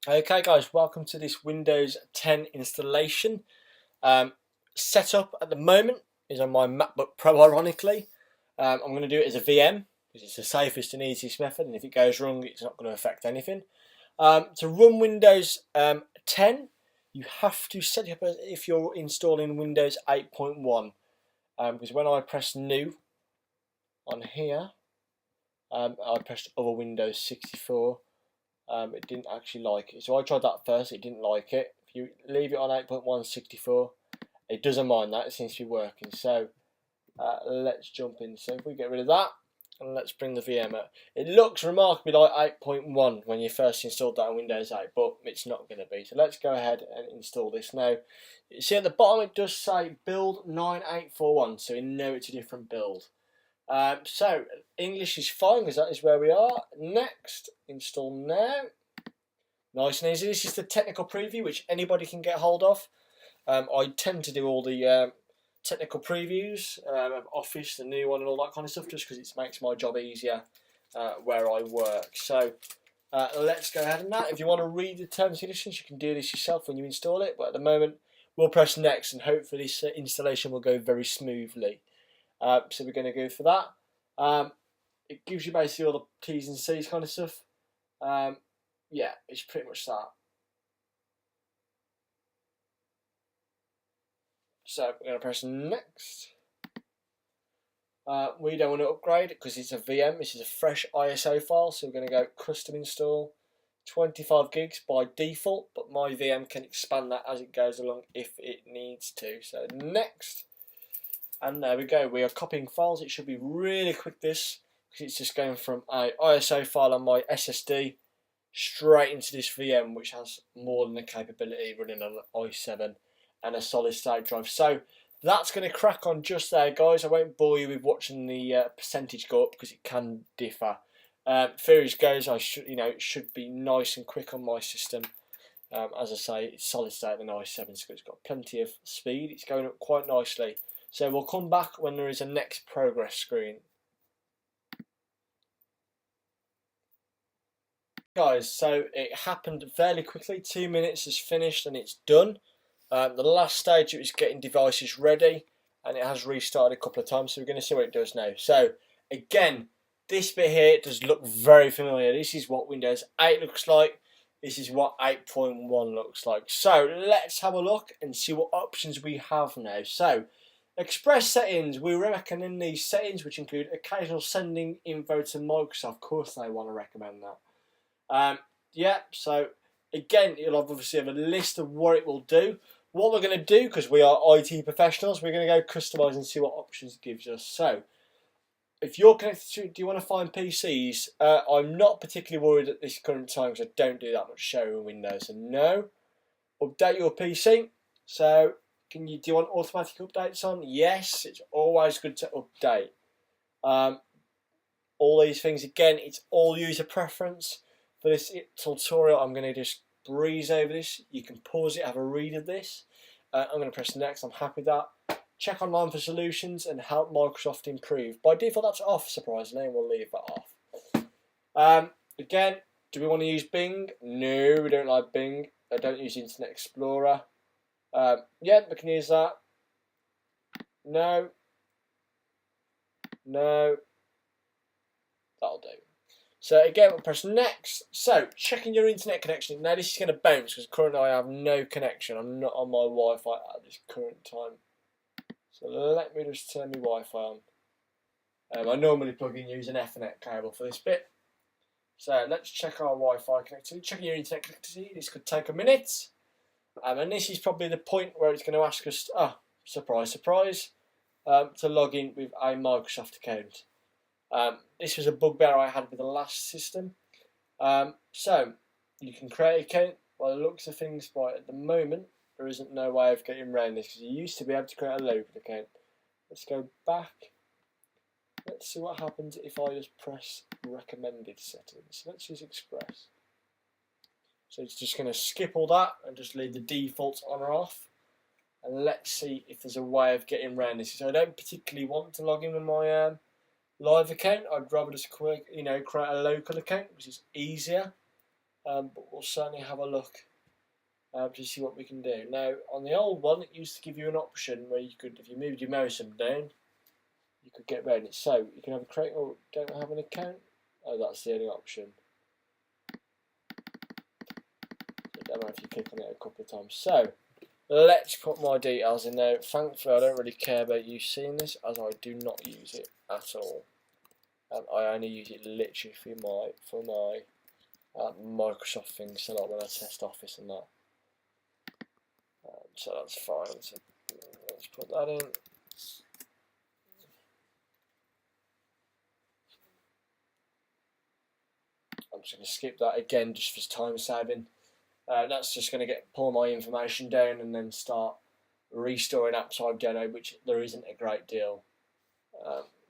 Okay guys, welcome to this Windows 10 installation. Setup at the moment is on my MacBook Pro ironically. I'm going to do it as a VM because it's the safest and easiest method, and if it goes wrong it's not going to affect anything. To run Windows 10 you have to set it up as if you're installing Windows 8.1 because when I press new on here, I pressed other Windows 64. It didn't actually like it. So I tried that first, it didn't like it. If you leave it on 8.164, it doesn't mind that, it seems to be working. So let's jump in. So if we get rid of that, and let's bring the VM up. It looks remarkably like 8.1 when you first installed that on Windows 8, but it's not going to be. So let's go ahead and install this now. You see at the bottom it does say build 9841, so we know it's a different build. So English is fine because that is where we are. Next, install now. Nice and easy. This is the technical preview which anybody can get hold of. I tend to do all the technical previews of Office, the new one and all that kind of stuff just because it makes my job easier where I work. So let's go ahead and that. If you want to read the terms and conditions you can do this yourself when you install it, but at the moment we'll press next and hopefully this installation will go very smoothly. So we're going to go for that. It gives you basically all the T's and C's kind of stuff. Yeah, it's pretty much that. So we're going to press next. We don't want to upgrade because it's a VM. This is a fresh ISO file, so we're going to go custom install 25 gigs by default, but my VM can expand that as it goes along if it needs to. So next. And there we go, we are copying files. It should be really quick this, because it's just going from an ISO file on my SSD straight into this VM, which has more than the capability running on an i7 and a solid state drive. So that's going to crack on just there, guys. I won't bore you with watching the percentage go up because it can differ. Theories goes, it should be nice and quick on my system. As I say, it's solid state and i7, so it's got plenty of speed. It's going up quite nicely. So we'll come back when there is a next progress screen. Guys, so it happened fairly quickly. 2 minutes is finished and it's done. The last stage it was getting devices ready and it has restarted a couple of times, so we're going to see what it does now. So again, this bit here does look very familiar. This is what Windows 8 looks like. This is what 8.1 looks like. So let's have a look and see what options we have now. So Express settings, we recommend these settings, which include occasional sending info to Microsoft. Of course they want to recommend that. Yeah, so again, you'll obviously have a list of what it will do. What we're going to do, because we are IT professionals, we're going to go customise and see what options it gives us. So, if you're connected to, do you want to find PCs? I'm not particularly worried at this current time because I don't do that much sharing with Windows. So no. Update your PC. So do you want automatic updates on? Yes, it's always good to update. All these things, again, it's all user preference. For this tutorial, I'm going to just breeze over this. You can pause it, have a read of this. I'm going to press next. I'm happy with that. Check online for solutions and help Microsoft improve. By default, that's off, surprisingly, and we'll leave that off. Again, do we want to use Bing? No, we don't like Bing. I don't use Internet Explorer. Yeah, we can use that. No. No. That'll do. So again, we'll press next. So, checking your internet connection. Now this is going to bounce because currently I have no connection. I'm not on my Wi-Fi at this current time. So let me just turn my Wi-Fi on. I normally plug in use an Ethernet cable for this bit. So let's check our Wi-Fi connectivity. Checking your internet connectivity. This could take a minute. And this is probably the point where it's going to ask us, surprise, surprise, to log in with a Microsoft account. This was a bugbear I had with the last system. So you can create an account. By the looks of things, right at the moment, there isn't no way of getting around this because you used to be able to create a local account. Let's go back. Let's see what happens if I just press recommended settings. Let's use Express. So it's just going to skip all that and just leave the defaults on or off. And let's see if there's a way of getting around this. So I don't particularly want to log in with my live account. I'd rather just create a local account, which is easier. but we'll certainly have a look to see what we can do. Now, on the old one, it used to give you an option where you could, if you moved your mouse up and down, you could get around it. So you can have a create or don't have an account. Oh, that's the only option. I don't know if you click on it a couple of times. So let's put my details in there. Thankfully, I don't really care about you seeing this, as I do not use it at all. I only use it literally for my Microsoft things, so like when I test Office and that. So that's fine. So let's put that in. I'm just going to skip that again just for time saving. That's just going to pull my information down and then start restoring apps I've downloaded, which there isn't a great deal.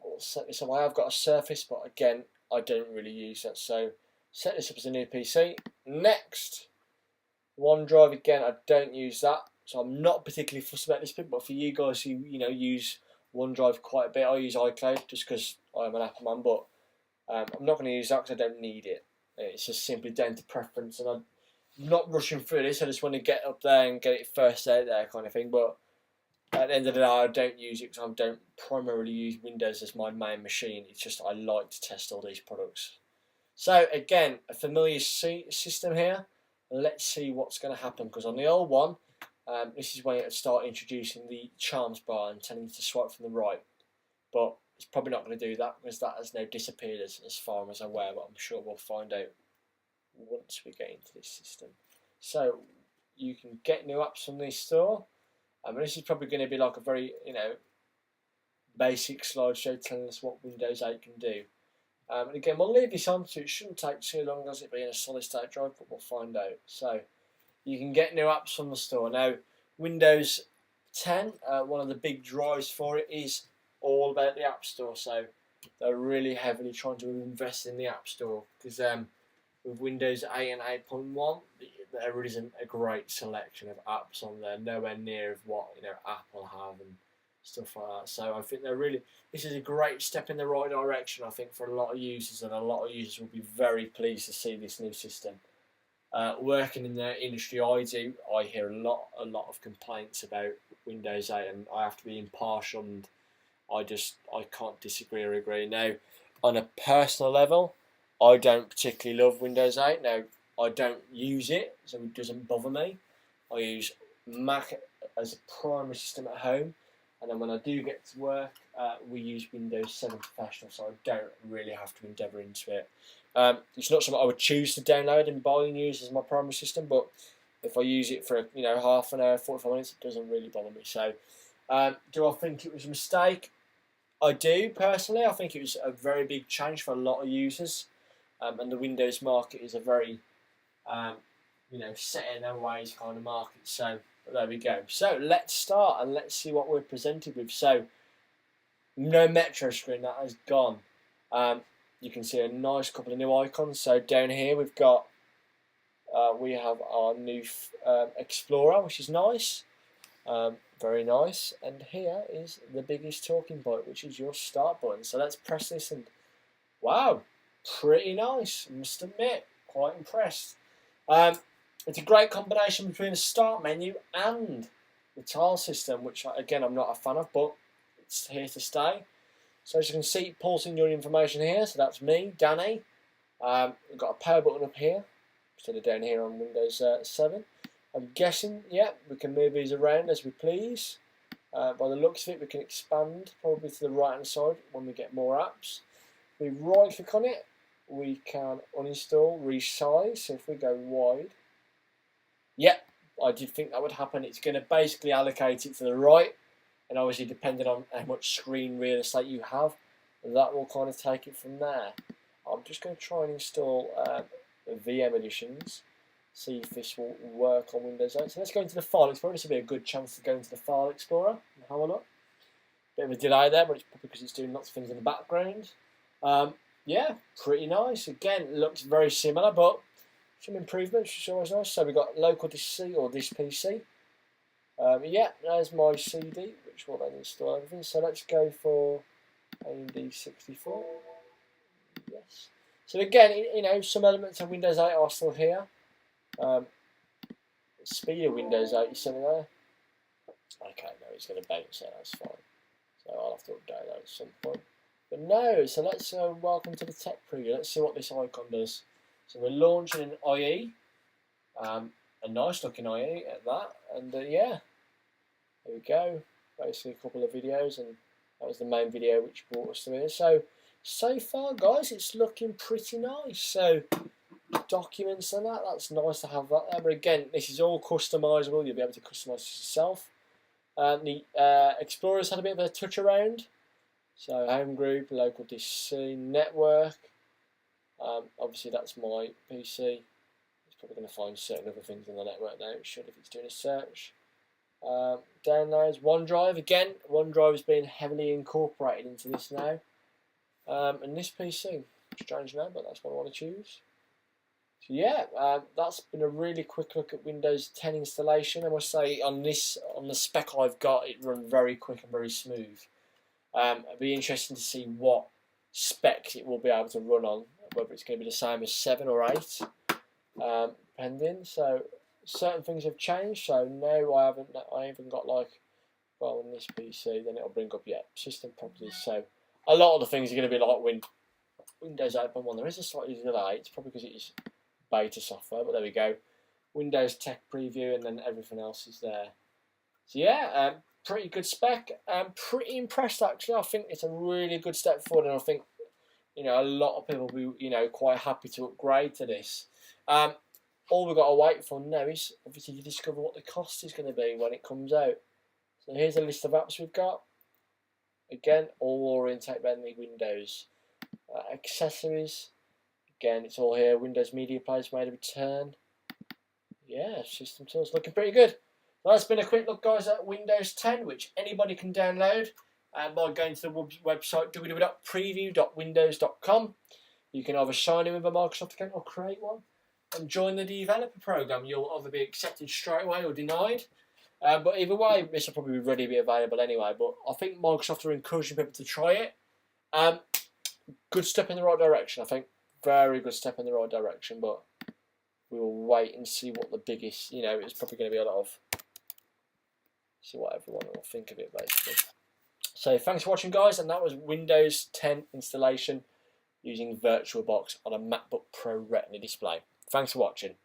We'll set this up. I have got a Surface, but again, I don't really use that. So set this up as a new PC. Next, OneDrive again. I don't use that, so I'm not particularly fussed about this bit. But for you guys who use OneDrive quite a bit, I use iCloud just because I'm an Apple man. But I'm not going to use that because I don't need it. It's just simply down to preference, and I'm not rushing through this. I just want to get up there and get it first out there, kind of thing. But at the end of the day, I don't use it because I don't primarily use Windows as my main machine. It's just I like to test all these products. So again, a familiar system here. Let's see what's going to happen, because on the old one, this is when it would start introducing the charms bar and telling you to swipe from the right. But it's probably not going to do that because that has now disappeared as far as I'm aware, but I'm sure we'll find out once we get into this system. So you can get new apps from this store. This is probably going to be like a very basic slideshow telling us what Windows 8 can do. And again, we'll leave this on, so it shouldn't take too long as it being a solid state drive, but we'll find out. So you can get new apps from the store. Now, Windows 10, one of the big drives for it is all about the App Store. So they're really heavily trying to invest in the App Store, because with Windows 8 and 8.1, there isn't a great selection of apps on there, nowhere near of what Apple have and stuff like that. So I think this is a great step in the right direction, I think, for a lot of users, and a lot of users will be very pleased to see this new system. Working in the industry I hear a lot of complaints about Windows 8, and I have to be impartial, and I can't disagree or agree. Now, on a personal level, I don't particularly love Windows 8. Now, I don't use it, so it doesn't bother me. I use Mac as a primary system at home, and then when I do get to work, we use Windows 7 Professional, so I don't really have to endeavour into it. It's not something I would choose to download and buy and use as my primary system, but if I use it for half an hour, 45 minutes, it doesn't really bother me. So, do I think it was a mistake? I do personally. I think it was a very big change for a lot of users, and the Windows market is a very set in their ways kind of market. So there we go. So let's start and let's see what we're presented with. So no Metro screen, that has gone. You can see a nice couple of new icons. So down here we've got we have our new Explorer, which is nice, very nice. And here is the biggest talking point, which is your start button. So let's press this, and wow, pretty nice, I must admit, quite impressed. It's a great combination between the start menu and the tile system, which again I'm not a fan of, but it's here to stay. So as you can see, it pulls in your information here. So that's me, Danny. We've got a power button up here instead of down here on Windows 7. I'm guessing, yeah, we can move these around as we please. By the looks of it, we can expand probably to the right hand side when we get more apps. We right click on it, we can uninstall, resize. So if we go wide, yep, I did think that would happen. It's going to basically allocate it to the right, and obviously depending on how much screen real estate you have, that will kind of take it from there. I'm just going to try and install the VM editions, see if this will work on Windows 8. So let's go into the File Explorer. This will be a good chance to go into the File Explorer and have a look. Bit of a delay there, but it's probably because it's doing lots of things in the background. Yeah, pretty nice. Again, it looks very similar, but some improvements, which is always nice. So we've got local disk C or disk PC. Yeah, there's my CD, which will then install everything. So let's go for AMD 64. Yes. So again, you know, some elements of Windows 8 are still here. Speed of Windows 8 is still there. Okay, no, it's going to bounce, so that's fine. So I'll have to update that at some point. But no, so let's welcome to the tech preview. Let's see what this icon does. So we're launching an IE, a nice looking IE at that, and yeah, there we go. Basically a couple of videos, and that was the main video which brought us to here. So far, guys, it's looking pretty nice. So documents and that's nice to have that there. But again, this is all customizable. You'll be able to customize it yourself. The Explorer's had a bit of a touch around. So home group, local DC, network. Obviously that's my PC. It's probably going to find certain other things in the network now. It should if it's doing a search. Downloads, OneDrive. Again, OneDrive has been heavily incorporated into this now. And this PC, strange name, but that's what I want to choose. So yeah, that's been a really quick look at Windows 10 installation. I must say on the spec I've got, it runs very quick and very smooth. It'd be interesting to see what specs it will be able to run on, whether it's going to be the same as 7 or 8, depending. So certain things have changed. So no, I haven't got like, well, on this PC, then it'll bring up system properties. So a lot of the things are going to be like Windows 8.1. There is a slightly delay. It's probably because it is beta software, but there we go. Windows Tech Preview, and then everything else is there. So yeah, pretty good spec. I'm pretty impressed actually. I think it's a really good step forward, and I think, you know, a lot of people will be, you know, quite happy to upgrade to this. All we've got to wait for now is obviously to discover what the cost is going to be when it comes out. So here's a list of apps we've got. Again, all oriented around the Windows. Accessories. Again, it's all here. Windows Media Player's made a return. Yeah, system tools looking pretty good. Well, that's been a quick look, guys, at Windows 10, which anybody can download by going to the website www.preview.windows.com. You can either sign in with a Microsoft account or create one and join the developer program. You'll either be accepted straight away or denied. But either way, this will probably already be available anyway. But I think Microsoft are encouraging people to try it. Good step in the right direction, I think. Very good step in the right direction, but we will wait and see what the biggest, you know, it's probably going to be a lot of, see what everyone will think of it, basically. So thanks for watching, guys, and that was Windows 10 installation using VirtualBox on a MacBook Pro Retina display. Thanks for watching.